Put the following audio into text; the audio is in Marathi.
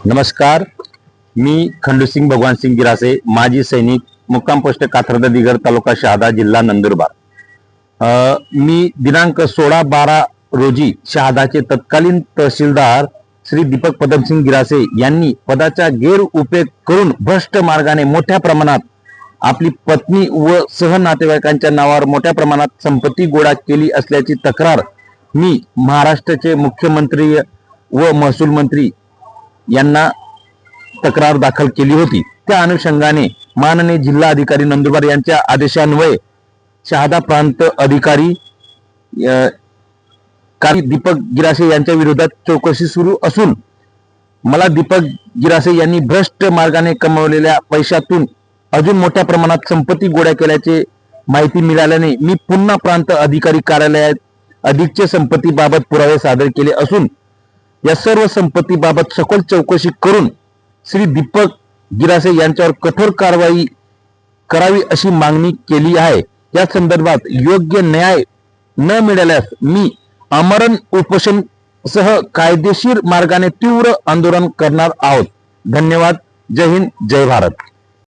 नमस्कार. मी खंडूसिंग भगवान सिंग गिरासे, माजी सैनिक, मुक्काम पोस्ट कात्रज दिगर, तालुका शहादा, जिल्हा नंदुरबार. मी दिनांक 16/12 रोजी शहादाचे तत्कालीन तहसीलदार श्री दीपक पदमसिंग गिरासे यांनी पदाचा गैरउपयोग करून भ्रष्ट मार्गाने मोठ्या प्रमाणात आपली पत्नी व सह नातेवाईकांच्या नावावर मोठ्या प्रमाणात संपत्ती गोळा केली असल्याची तक्रार मी महाराष्ट्राचे मुख्यमंत्री व महसूल मंत्री यांना तक्रार दाखल केली होती. त्या अनुषंगाने माननीय जिल्हा अधिकारी नंदुरबार यांच्या आदेशान्वये शहादा प्रांत अधिकारी दीपक गिरासे यांच्या विरोधात चौकशी सुरू असून मला दीपक गिरासे यांनी भ्रष्ट मार्गाने कमवलेल्या पैशातून अजून मोठ्या प्रमाणात संपत्ती गोळा केल्याची माहिती मिळाल्याने मी पुन्हा प्रांत अधिकारी कार्यालयात अधिकच्या संपत्तीबाबत पुरावे सादर केले असून या सर्व संपत्तीबाबत सखोल चौकशी करून श्री दीपक गिरासे यांच्यावर कठोर कारवाई करावी अशी मागणी केली आहे. या संदर्भात योग्य न्याय न मिळाल्यास मी आमरण उपोषण सह कायदेशीर मार्गाने तीव्र आंदोलन करणार आहोत. धन्यवाद. जय हिंद, जय भारत.